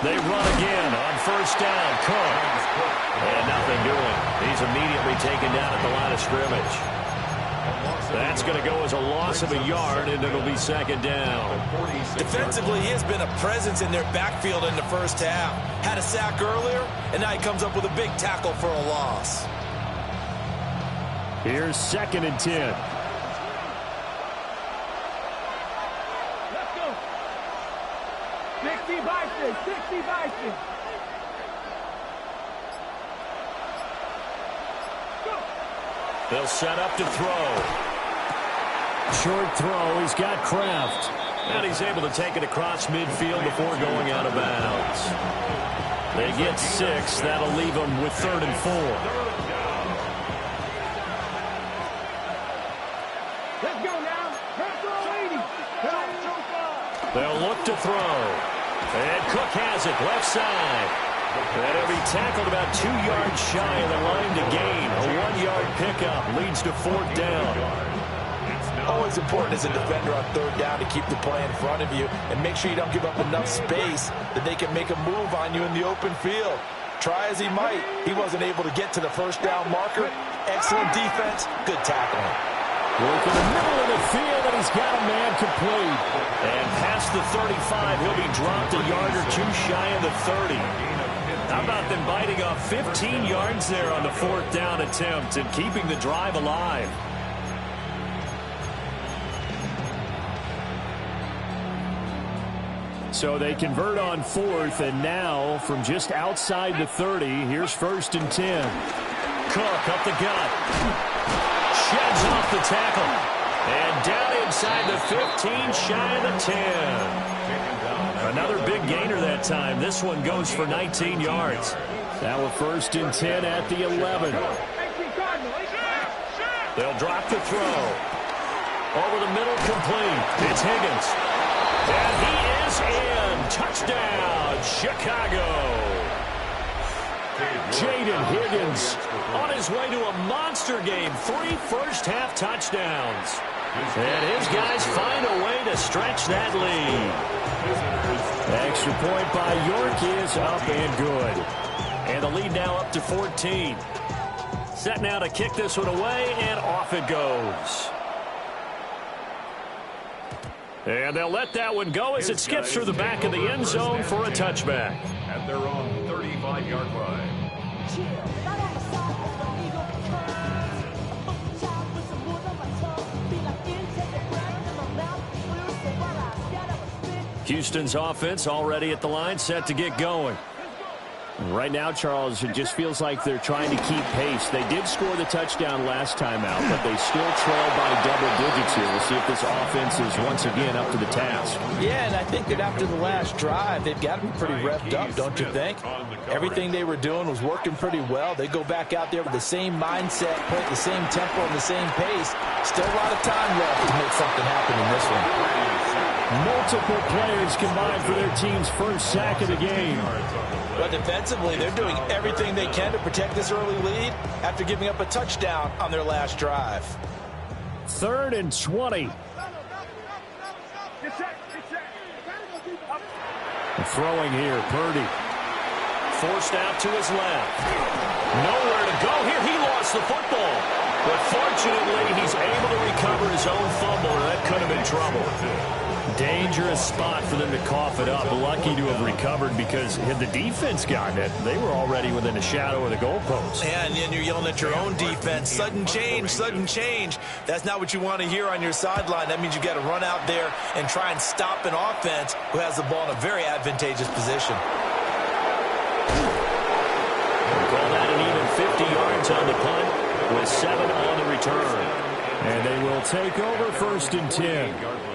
They run again on first down. Cook. And nothing doing. He's immediately taken down at the line of scrimmage. That's going to go as a loss of a yard, and it'll be second down. Defensively, he has been a presence in their backfield in the first half. Had a sack earlier, and now he comes up with a big tackle for a loss. Here's 2nd and 10. Let's go. 60 by 6, 60 by 6. They'll set up to throw. Short throw. He's got Kraft. And he's able to take it across midfield before going out of bounds. They get 6. That'll leave them with 3rd and 4. Let's go now. They'll look to throw. And Cook has it left side. And he'll be tackled about 2 yards shy of the line to gain. A 1-yard pickup leads to 4th down. Always important as a defender on 3rd down to keep the play in front of you and make sure you don't give up enough space that they can make a move on you in the open field. Try as he might, he wasn't able to get to the 1st down marker. Excellent defense, good tackling. Work in the middle of the field, and he's got a man complete. And past the 35, he'll be dropped a yard or 2 shy of the 30. How about them biting off 15 yards there on the 4th down attempt and keeping the drive alive? So they convert on 4th, and now from just outside the 30, here's 1st and 10. Cook up the gut. Sheds off the tackle. And down inside the 15, shy of the 10. Another big gainer that time. This one goes for 19 yards. Now a 1st and 10 at the 11. They'll drop the throw. Over the middle, complete. It's Higgins. And he is in. Touchdown, Chicago. Jaden Higgins on his way to a monster game. 3 first-half touchdowns. And his guys find a way to stretch that lead. Extra point by York is up and good. And the lead now up to 14. Set now to kick this one away, and off it goes. And they'll let that one go as it skips through the back of the end zone for a touchback. At their own 35-yard line. Houston's offense already at the line, set to get going. Right now, Charles, it just feels like they're trying to keep pace. They did score the touchdown last time out, but they still trail by double digits here. We'll see if this offense is once again up to the task. Yeah, and I think that after the last drive, they've got to be pretty revved up, don't you think? Everything they were doing was working pretty well. They go back out there with the same mindset, play at the same tempo and the same pace. Still a lot of time left to make something happen in this one. Multiple players combined for their team's first sack of the game. But defensively, they're doing everything they can to protect this early lead after giving up a touchdown on their last drive. 3rd and 20. Throwing here, Purdy. Forced out to his left. Nowhere to go here. He lost the football. But fortunately, he's able to recover his own fumble, or that could have been trouble. Dangerous spot for them to cough it up. Lucky to have recovered because had the defense gotten it, they were already within a shadow of the goalpost. Yeah, and then you're yelling at your own defense. Sudden change, sudden change. That's not what you want to hear on your sideline. That means you got to run out there and try and stop an offense who has the ball in a very advantageous position. We'll call that an even 50 yards on the punt with 7 on the return. And they will take over 1st and 10.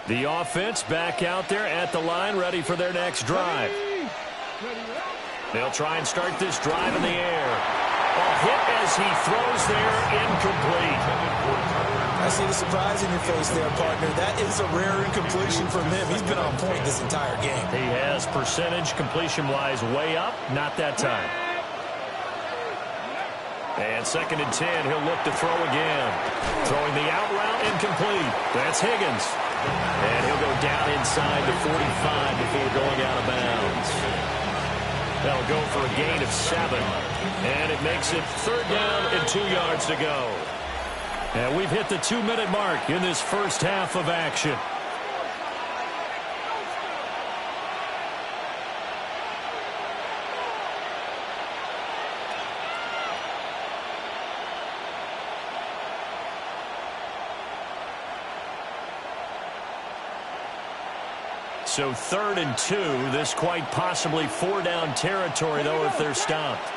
The offense back out there at the line, ready for their next drive. They'll try and start this drive in the air. A hit as he throws there, incomplete. I see the surprise in your face there, partner. That is a rare incompletion from him. He's been on point this entire game. He has percentage completion-wise way up. Not that time. And 2nd and 10, he'll look to throw again. Throwing the out route, incomplete. That's Higgins. And he'll go down inside the 45 before going out of bounds. That'll go for a gain of 7. And it makes it 3rd down and 2 yards to go. And we've hit the 2-minute mark in this first half of action. So 3rd and 2. This quite possibly 4-down territory, though, if they're stopped.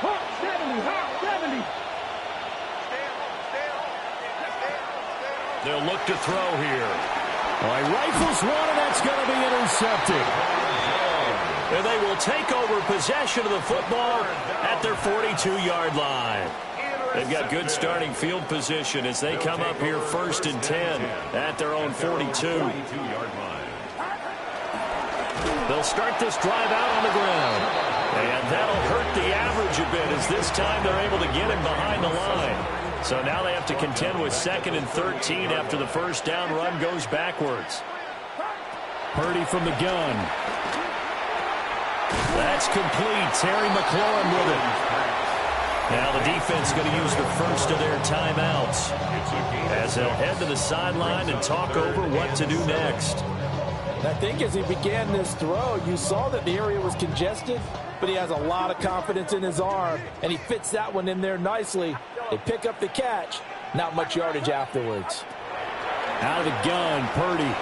70. They'll look to throw here. Rifles one, and that's going to be intercepted. And they will take over possession of the football at their 42-yard line. They've got good starting field position as they come up here 1st and 10 at their own 42. They'll start this drive out on the ground. And that'll hurt the average a bit as this time they're able to get him behind the line. So now they have to contend with 2nd and 13 after the first down run goes backwards. Purdy from the gun. That's complete. Terry McLaurin with it. Now the defense going to use the first of their timeouts as they'll head to the sideline and talk over what to do next. I think as he began this throw, you saw that the area was congested, but he has a lot of confidence in his arm, and he fits that one in there nicely. They pick up the catch. Not much yardage afterwards. Out of the gun, Purdy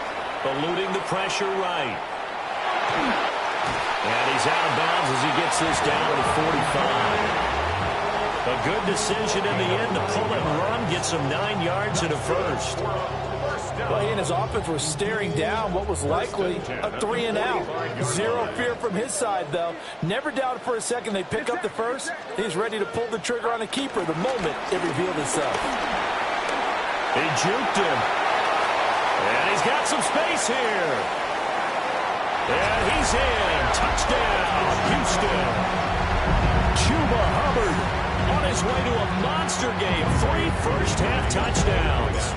eluding the pressure right. And he's out of bounds as he gets this down to the 45. A good decision in the end to pull and run, get some 9 yards and a first. Well, he and his offense were staring down what was likely a 3-and-out. Zero fear from his side, though. Never doubted for a second they pick up the first. He's ready to pull the trigger on a keeper the moment it revealed itself. He juked him. And he's got some space here. And he's in. Touchdown, Houston. Chuba Hubbard on his way to a monster game. 3 first-half touchdowns.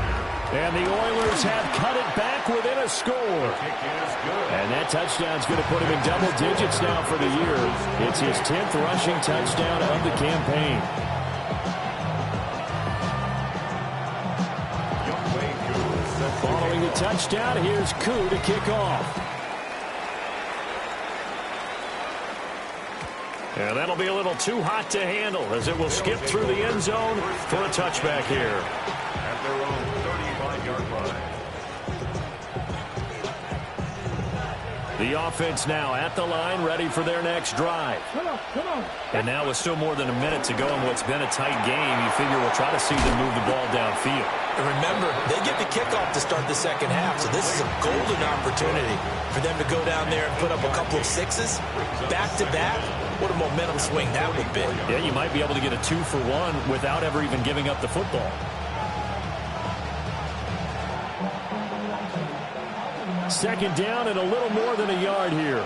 And the Oilers have cut it back within a score. And that touchdown's going to put him in double digits now for the year. It's his 10th rushing touchdown of the campaign. Following the touchdown, here's Koo to kick off. And that'll be a little too hot to handle as it will skip through the end zone for a touchback here. At their own 35-yard line. The offense now at the line, ready for their next drive. Come on. And now with still more than a minute to go in what's been a tight game, you figure we'll try to see them move the ball downfield. And remember, they get the kickoff to start the second half, so this is a golden opportunity for them to go down there and put up a couple of sixes. Back-to-back, what a momentum swing that would be. Yeah, you might be able to get a 2-for-1 without ever even giving up the football. Second down and a little more than a yard here.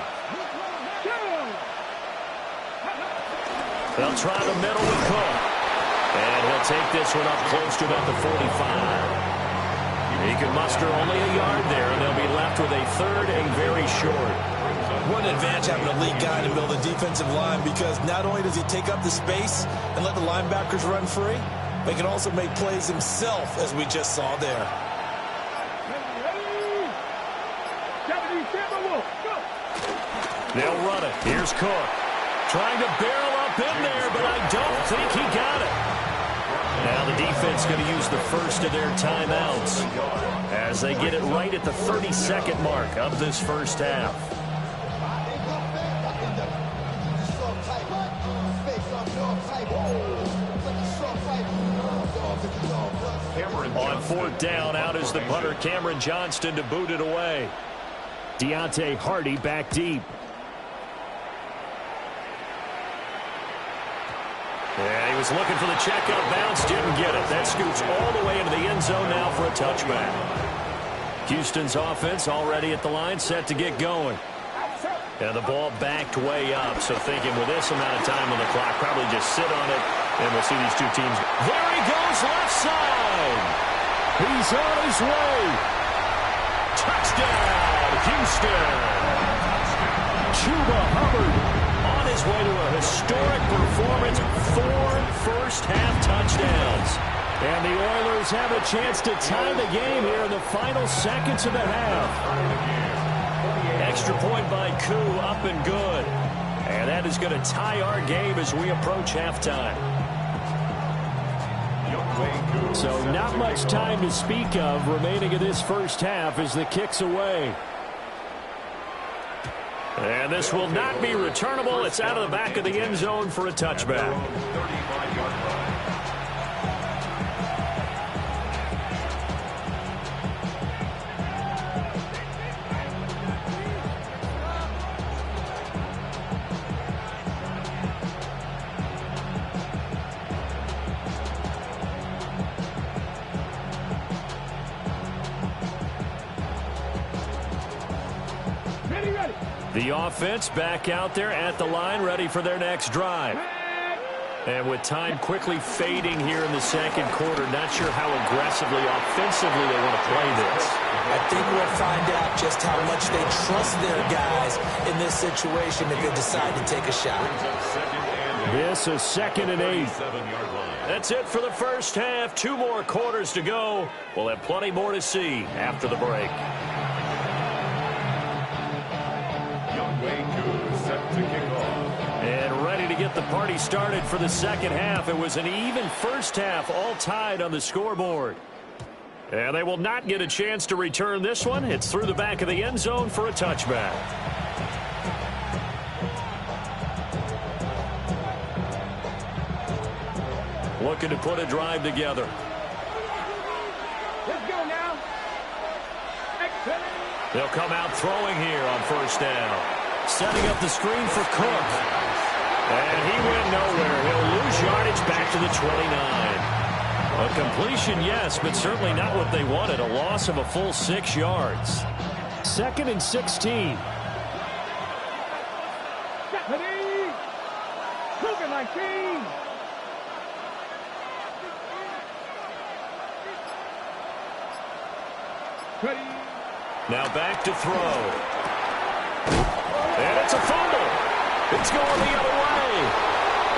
They'll try the middle with Cook. And he'll take this one up close to about the 45. He can muster only a yard there, and they'll be left with a third and very short. What an advantage having a lead guy in the middle of the defensive line, because not only does he take up the space and let the linebackers run free, but he can also make plays himself, as we just saw there. They'll run it. Here's Cook. Trying to barrel up in there, but I don't think he got it. Now the defense going to use the first of their timeouts as they get it right at the 32nd mark of this first half. On 4th down, out is the punter, Cameron Johnston, to boot it away. Deontay Hardy back deep. Yeah, he was looking for the checkup bounce, didn't get it. That scoots all the way into the end zone now for a touchback. Houston's offense already at the line, set to get going. And the ball backed way up, so thinking with this amount of time on the clock, probably just sit on it, and we'll see these two teams. There he goes, left side. He's on his way. Touchdown, Houston. Chuba Hubbard on his way to a historic performance, 4 first-half touchdowns. And the Oilers have a chance to tie the game here in the final seconds of the half. Extra point by Koo, up and good. And that is going to tie our game as we approach halftime. So not much time to speak of remaining in this first half as the kick's away. And this will not be returnable. It's out of the back of the end zone for a touchback. The offense back out there at the line, ready for their next drive. And with time quickly fading here in the second quarter, not sure how aggressively, offensively they want to play this. I think we'll find out just how much they trust their guys in this situation if they decide to take a shot. This is 2nd and 8. That's it for the first half. 2 more quarters to go. We'll have plenty more to see after the break. And ready to get the party started for the second half. It was an even first half, all tied on the scoreboard. And they will not get a chance to return this one. It's through the back of the end zone for a touchback. Looking to put a drive together. Let's go now. They'll come out throwing here on first down. Setting up the screen for Cook. And he went nowhere. He'll lose yardage back to the 29. A completion, yes, but certainly not what they wanted. A loss of a full 6 yards. 2nd and 16. Moving like team. Now back to throw. And it's a fumble. It's going the other way.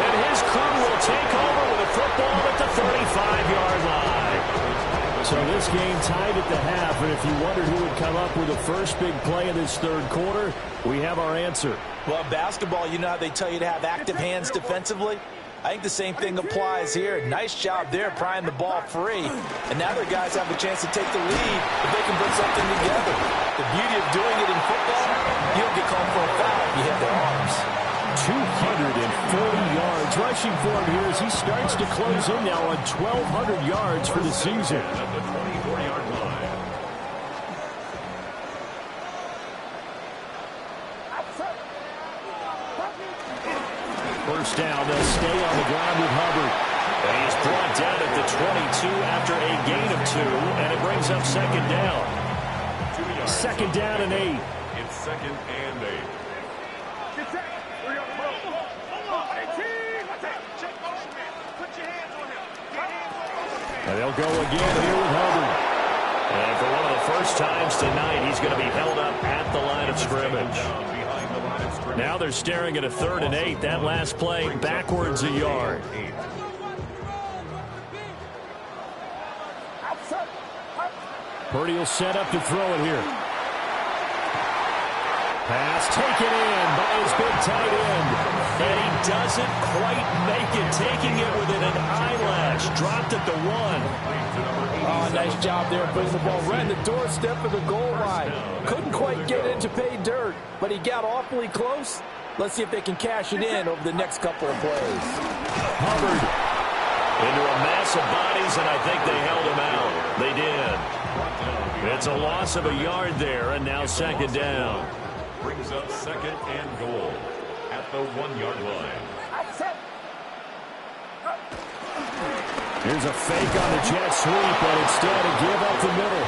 And his crew will take over with a football at the 35-yard line. So this game tied at the half, and if you wondered who would come up with the first big play of this third quarter, we have our answer. Well, basketball, you know how they tell you to have active hands defensively? I think the same thing applies here. Nice job there prying the ball free. And now their guys have a chance to take the lead if they can put something together. The beauty of doing it in football, you don't get called for a foul if you hit their arms. 240 yards rushing for him here as he starts to close in now on 1,200 yards for the season. At the 24-yard line. First down, they'll stay on the ground with Hubbard. And he's brought down at the 22 after a gain of 2, and it brings up second down. 2nd down and 8. It's 2nd and 8. And they'll go again here with Hubbard. And for one of the first times tonight, he's going to be held up at the line of scrimmage. Now they're staring at a 3rd and 8. That last play backwards a yard. Purdy will set up to throw it here. Pass taken in by his big tight end. And he doesn't quite make it, taking it within an eyelash. Dropped at the 1. Oh, nice job there putting the ball right in the doorstep of the goal line. Couldn't quite get it to pay dirt, but he got awfully close. Let's see if they can cash it in over the next couple of plays. Hubbard into a mass of bodies, and I think they held him out. They did. It's a loss of a yard there, and now second down. Brings up 2nd and goal at the 1-yard line. Here's a fake on the jet sweep, but instead a give up the middle.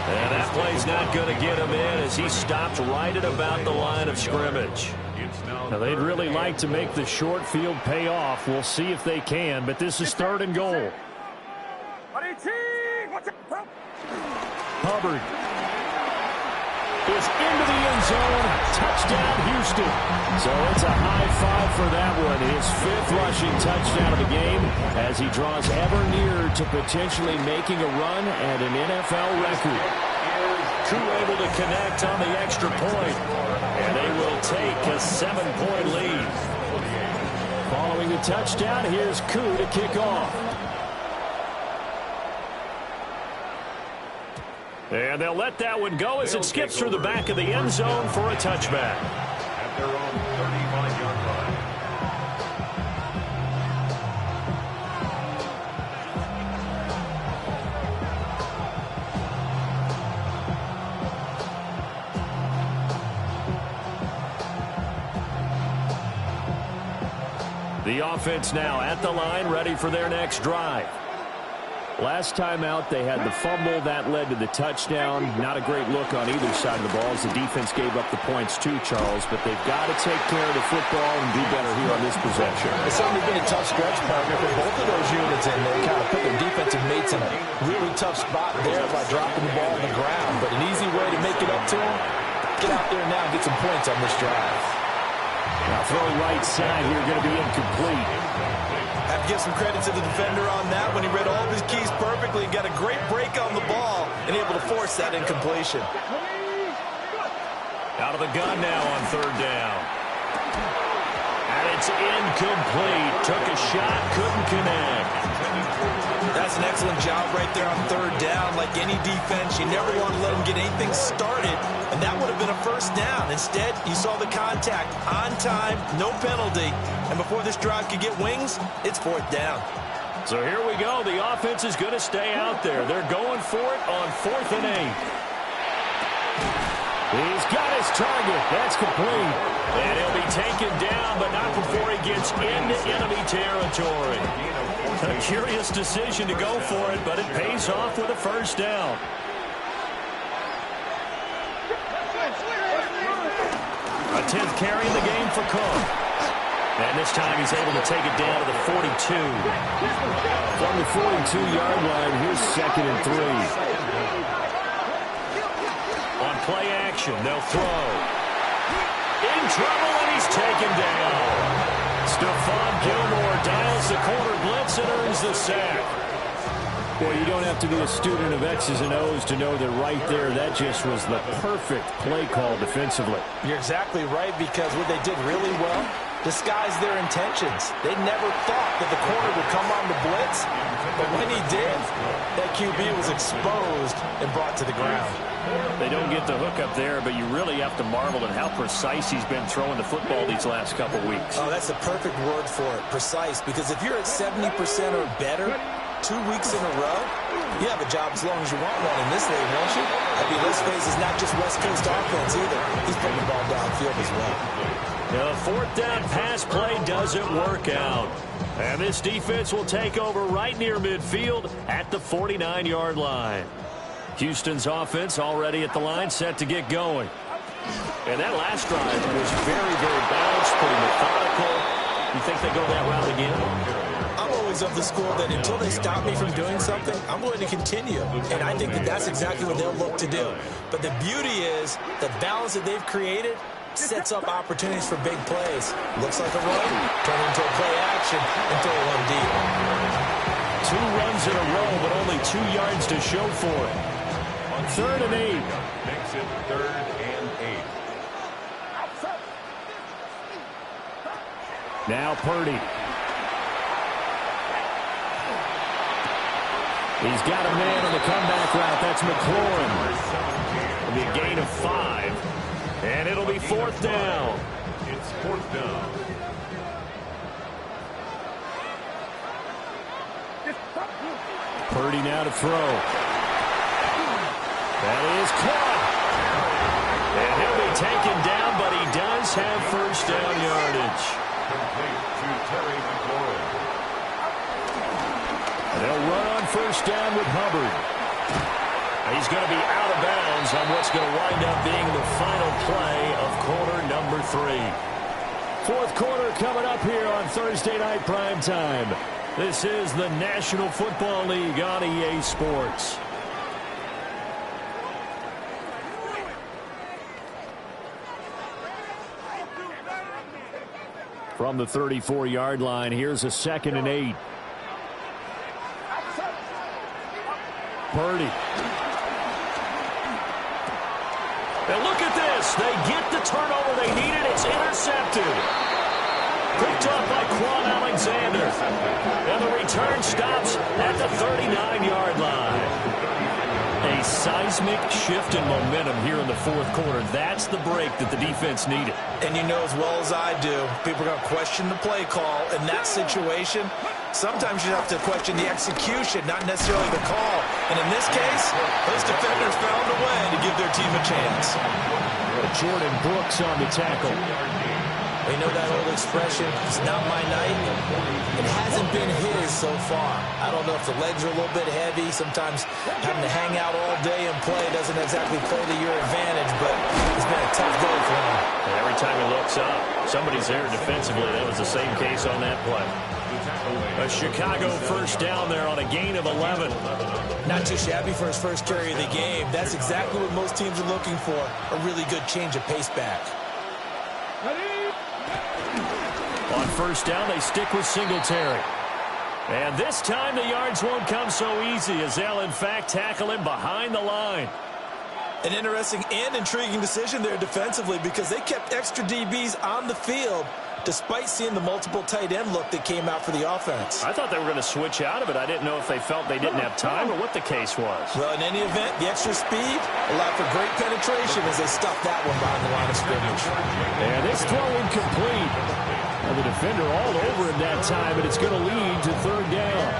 And that play's not going to get him in as he stopped right at about the line of scrimmage. Now, they'd really like to make the short field pay off. We'll see if they can, but this is 3rd and goal. Hubbard is into the end zone. Touchdown, Houston. So it's a high five for that one. His 5th rushing touchdown of the game as he draws ever nearer to potentially making a run at an NFL record. Koo able to connect on the extra point, and they will take a 7-point lead. Following the touchdown, here's Koo to kick off. And they'll let that one go as it skips through the back of the end zone for a touchback. At their own 35-yard line. The offense now at the line, ready for their next drive. Last time out, they had the fumble. That led to the touchdown. Not a great look on either side of the ball as the defense gave up the points too, Charles. But they've got to take care of the football and do better here on this possession. It's certainly been a tough stretch, partner, for both of those units, and they kind of put their defensive mates in a really tough spot there by dropping the ball on the ground. But an easy way to make it up to them, get out there now and get some points on this drive. Now throw right side here, going to be incomplete. Have to give some credit to the defender on that when he read all of his keys perfectly and got a great break on the ball and able to force that incompletion. Out of the gun now on 3rd down. And it's incomplete. Took a shot, couldn't connect. That's an excellent job right there on 3rd down. Like any defense, you never want to let them get anything started, and that would have been a 1st down. Instead, you saw the contact on time, no penalty, and before this drive could get wings, it's 4th down. So here we go. The offense is going to stay out there. They're going for it on 4th and 8. He's got his target. That's complete. And he'll be taken down, but not before he gets into enemy territory. A curious decision to go for it, but it pays off with a 1st down. A 10th carry in the game for Cook. And this time he's able to take it down to the 42. From the 42-yard line, here's 2nd and 3. On play action, they'll throw. In trouble, and he's taken down. Stephon Gilmore dials the corner blitz and earns the sack. Boy, you don't have to be a student of X's and O's to know that right there, that just was the perfect play call defensively. You're exactly right, because what they did really well, disguised their intentions. They never thought that the corner would come on the blitz, but when he did, that QB was exposed and brought to the ground. They don't get the hook up there, but you really have to marvel at how precise he's been throwing the football these last couple weeks. Oh, that's the perfect word for it, precise, because if you're at 70% or better 2 weeks in a row, you have a job as long as you want one in this league, won't you? I mean, this phase is not just West Coast offense either. He's putting the ball downfield as well. The 4th down pass play doesn't work out. And this defense will take over right near midfield at the 49-yard line. Houston's offense already at the line, set to get going. And that last drive was very, very balanced, pretty methodical. You think they go that route again? I'm always of the school that until they stop me from doing something, I'm going to continue. And I think that that's exactly what they'll look to do. But the beauty is the balance that they've created sets up opportunities for big plays. Looks like a run, turn into a play action, and throw one deep. 2 runs in a row, but only 2 yards to show for it. On 3rd and 8. Makes it 3rd and 8. Now Purdy. He's got a man on the comeback route. That's McLaurin. It'll be a gain of 5. And it'll be 4th down. It's 4th down. Purdy now to throw. That is caught. And he'll be taken down, but he does have 1st down yardage. Complete to Terry McLaurin. They'll run on first down with Hubbard. He's going to be out of bounds on what's going to wind up being the final play of quarter number 3. Fourth quarter coming up here on Thursday Night Primetime. This is the National Football League on EA Sports. From the 34-yard line, here's a 2nd and 8. Purdy. And look at this. They get the turnover they needed. It's intercepted. Picked up by Quan Alexander. And the return stops at the 39-yard line. A seismic shift in momentum here in the fourth quarter. That's the break that the defense needed. And you know as well as I do, people are going to question the play call. In that situation, sometimes you have to question the execution, not necessarily the call. And in this case, those defenders found a way to give their team a chance. Jordan Brooks on the tackle. You know that old expression, it's not my night? It hasn't been his so far. I don't know if the legs are a little bit heavy. Sometimes having to hang out all day and play doesn't exactly play to your advantage, but it's been a tough go for him. And every time he looks up, somebody's there defensively. That was the same case on that play. A Chicago first down there on a gain of 11. Not too shabby for his first carry of the game. That's exactly what most teams are looking for, a really good change of pace back. On first down, they stick with Singletary. And this time the yards won't come so easy as they'll, in fact, tackle him behind the line. An interesting and intriguing decision there defensively because they kept extra DBs on the field despite seeing the multiple tight end look that came out for the offense. I thought they were going to switch out of it. I didn't know if they felt they didn't have time or what the case was. Well, in any event, the extra speed allowed for great penetration as they stuffed that one behind the line of scrimmage. And this throw incomplete. And the defender all over him that time, and it's going to lead to third down.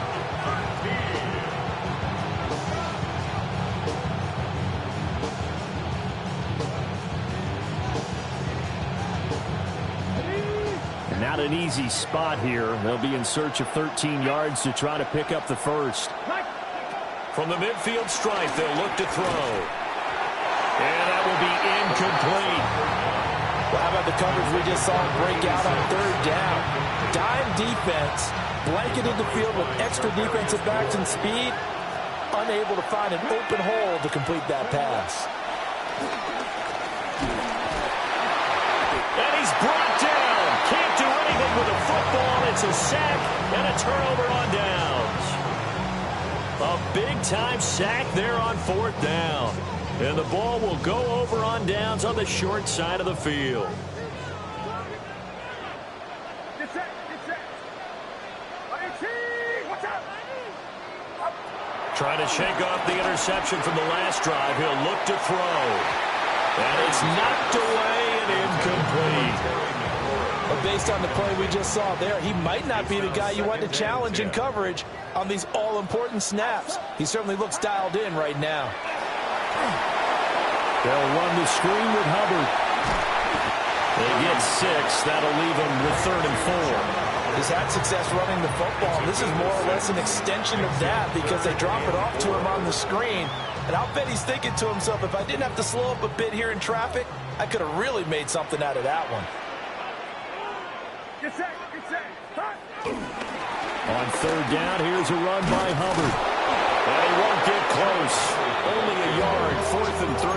Not an easy spot here. They'll be in search of 13 yards to try to pick up the first. From the midfield stripe, they'll look to throw. And that will be incomplete. Well, how about the coverage we just saw break out on third down? Dime defense, blanketed the field with extra defensive backs and speed, unable to find an open hole to complete that pass. And he's brought down. Can't do anything with a football. It's a sack and a turnover on downs. A big-time sack there on fourth down. And the ball will go over on downs on the short side of the field. Trying to shake off the interception from the last drive. He'll look to throw. And it's knocked away and incomplete. But based on the play we just saw there, he might not be the guy you want to challenge in coverage on these all-important snaps. He certainly looks dialed in right now. They'll run the screen with Hubbard. They get 6. That'll leave them with 3rd and 4. He's had success running the football. This is more or less an extension of that because they drop it off to him on the screen. And I'll bet he's thinking to himself, if I didn't have to slow up a bit here in traffic, I could have really made something out of that one. On third down, here's a run by Hubbard. And he won't get close. Only a yard, 4th and 3.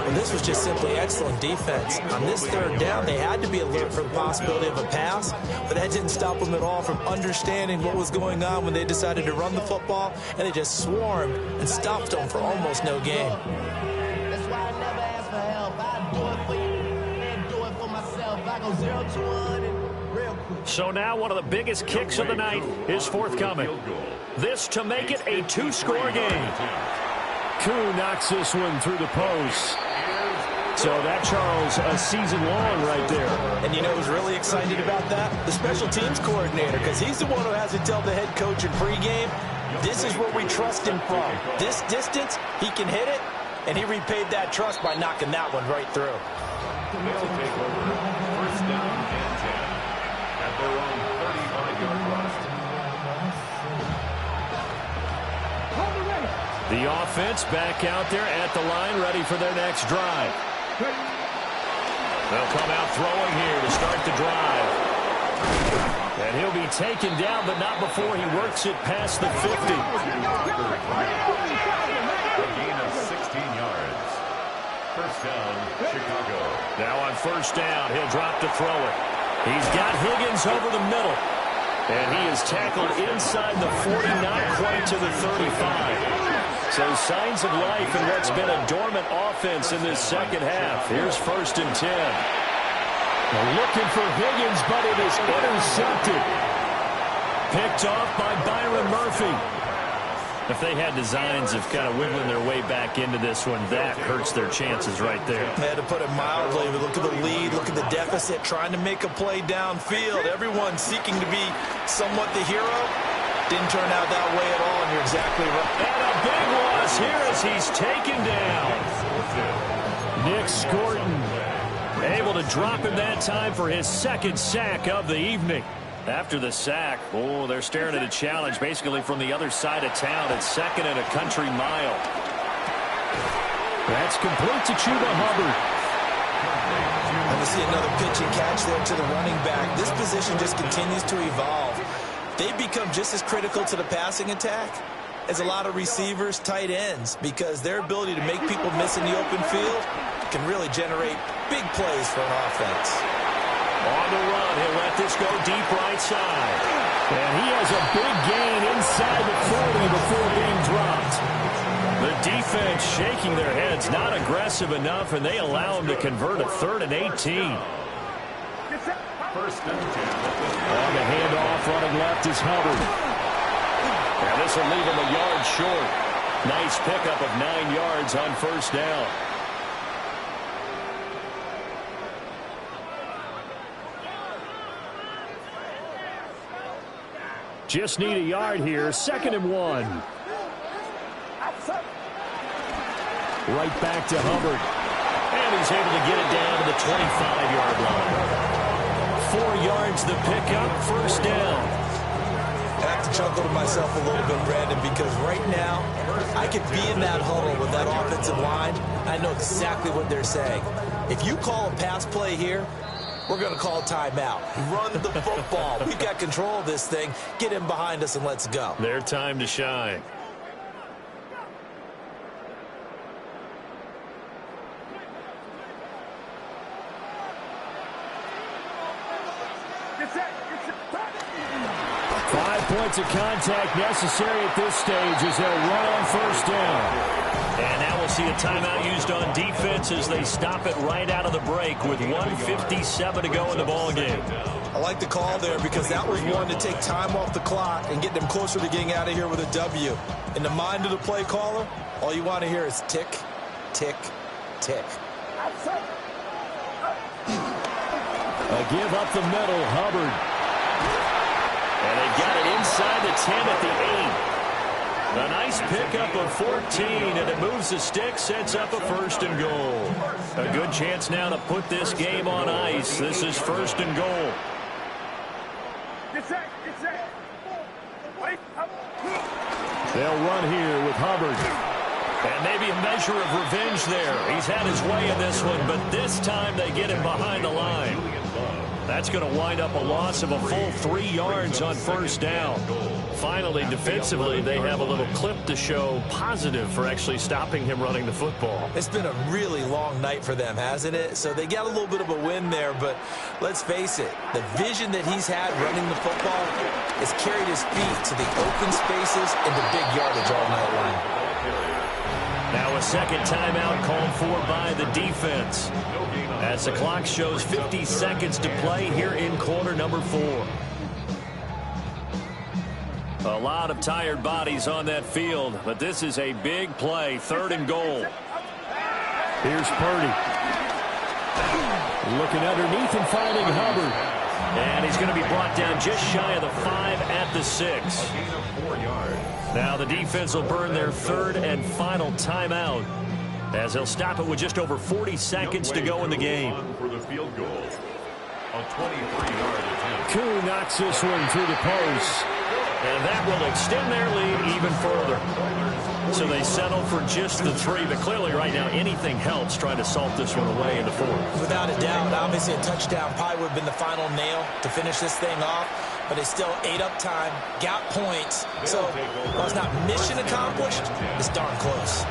And this was just simply excellent defense. On this third down, they had to be alert for the possibility of a pass, but that didn't stop them at all from understanding what was going on when they decided to run the football, and they just swarmed and stuffed them for almost no gain. That's why I never ask for help. I do it for you and do it for myself. I go 0 to 1 real quick. So now one of the biggest kicks of the night is forthcoming. This to make it a 2-score game. Koo knocks this one through the post. So that, Charles, a season long right there. And you know who's really excited about that? The special teams coordinator, because he's the one who has to tell the head coach in pregame, this is where we trust him from. This distance, he can hit it, and he repaid that trust by knocking that one right through. They'll take over first down and 10 at their own 35-yard line. The offense back out there at the line, ready for their next drive. They'll come out throwing here to start the drive. And he'll be taken down, but not before he works it past the 50. A gain of 16 yards. First down, Chicago. Now on first down, he'll drop to throw it. He's got Higgins over the middle. And he is tackled inside the 40, not quite to the 35. So signs of life in what's been a dormant offense in this second half. Here's first and 10. Looking for Higgins, but it is intercepted. Picked off by Byron Murphy. If they had designs of kind of wiggling their way back into this one, that hurts their chances right there. They had to put it mildly, but look at the lead, look at the deficit, trying to make a play downfield. Everyone seeking to be somewhat the hero. Didn't turn out that way at all, and you're exactly right. And a big loss here as he's taken down. Nick Scorton able to drop him that time for his second sack of the evening. After the sack, oh, they're staring at a challenge basically from the other side of town. It's second and a country mile. That's complete to Chuba Hubbard. And we see another pitch and catch there to the running back. This position just continues to evolve. They've become just as critical to the passing attack as a lot of receivers, tight ends, because their ability to make people miss in the open field can really generate big plays for an offense. On the run, he'll let this go deep right side. And he has a big gain inside the 40 before being dropped. The defense shaking their heads, not aggressive enough, and they allow him to convert a 3rd and 18. First and 10. On the handoff, running left is Hubbard. And this will leave him a yard short. Nice pickup of 9 yards on first down. Just need a yard here. 2nd and 1. Right back to Hubbard. And he's able to get it down to the 25-yard line. 4 yards the pickup. First down. I have to chuckle to myself a little bit, Brandon, because right now I could be in that huddle with that offensive line. I know exactly what they're saying. If you call a pass play here, we're going to call timeout. Run the football. We've got control of this thing. Get him behind us and let's go. Their time to shine. Five points of contact necessary at this stage as they'll run on first down. And now we'll see a timeout used on defense as they stop it right out of the break with 1:57 to go in the ballgame. I like the call there because that was one to take time off the clock and get them closer to getting out of here with a W. In the mind of the play caller, all you want to hear is tick, tick, tick. A give up the middle, Hubbard. And they've got it inside the 10 at the 8. A nice pickup of 14, and it moves the stick, sets up a 1st and goal. A good chance now to put this game on ice. This is 1st and goal. They'll run here with Hubbard. And maybe a measure of revenge there. He's had his way in this one, but this time they get him behind the line. That's going to wind up a loss of a full 3 yards on first down. Finally, defensively, they have a little clip to show positive for actually stopping him running the football. It's been a really long night for them, hasn't it? So they got a little bit of a win there, but let's face it, the vision that he's had running the football has carried his feet to the open spaces and the big yardage all night long. Now a second timeout called for by the defense as the clock shows 50 seconds to play here in quarter number 4. A lot of tired bodies on that field, but this is a big play, 3rd and goal. Here's Purdy. Looking underneath and finding Hubbard. And he's going to be brought down just shy of the 5 at the 6. Now the defense will burn their 3rd and final timeout as they'll stop it with just over 40 seconds to go in the game. For the field goal. A 23-yard attempt. Koo knocks this one through the post. And that will extend their lead even further. So they settle for just the 3, but clearly right now anything helps trying to salt this one away in the 4th. Without a doubt, obviously a touchdown probably would have been the final nail to finish this thing off, but it's still ate up time, got points. So while it's not mission accomplished, it's darn close.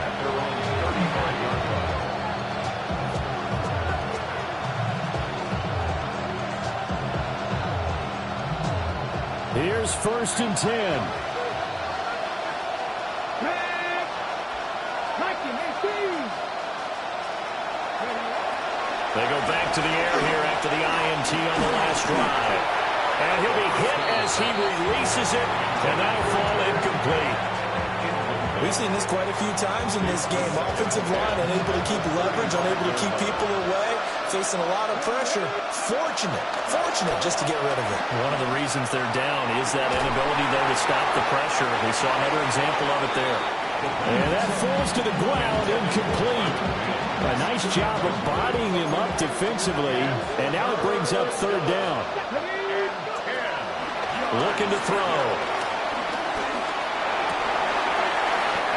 Here's 1st and 10. They go back to the air here after the INT on the last drive. And he'll be hit as he releases it, and that'll fall incomplete. We've seen this quite a few times in this game. Offensive line unable to keep leverage, unable to keep people away, facing a lot of pressure. Fortunate just to get rid of it. One of the reasons they're down is that inability, though, to stop the pressure. We saw another example of it there. And that falls to the ground, incomplete. A nice job of bodying him up defensively, and now it brings up 3rd down. Looking to throw.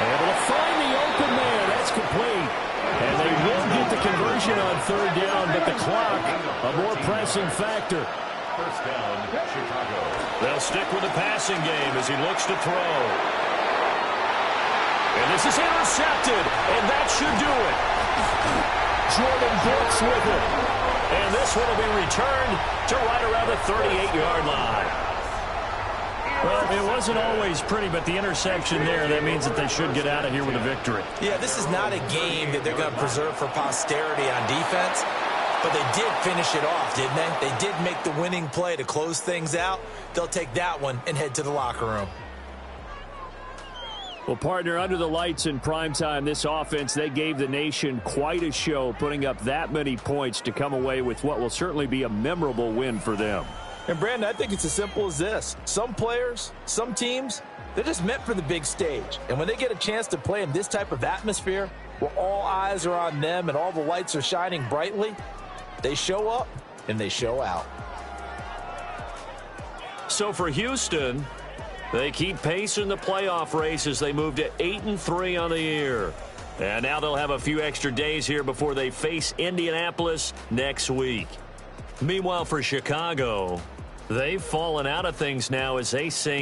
Able to find the open man. That's complete. And they will get the conversion on 3rd down, but the clock, a more pressing factor. First down, Chicago. They'll stick with the passing game as he looks to throw. And this is intercepted, and that should do it. Jordan Brooks with it. And this one will be returned to right around the 38-yard line. Well, it wasn't always pretty, but the interception there, that means that they should get out of here with a victory. Yeah, this is not a game that they're going to preserve for posterity on defense, but they did finish it off, didn't they? They did make the winning play to close things out. They'll take that one and head to the locker room. Well, partner, under the lights in primetime, this offense, they gave the nation quite a show, putting up that many points to come away with what will certainly be a memorable win for them. And, Brandon, I think it's as simple as this. Some players, some teams, they're just meant for the big stage. And when they get a chance to play in this type of atmosphere, where all eyes are on them and all the lights are shining brightly, they show up and they show out. So for Houston, they keep pace in the playoff race as they move to 8-3 on the year. And now they'll have a few extra days here before they face Indianapolis next week. Meanwhile, for Chicago, they've fallen out of things now as they sink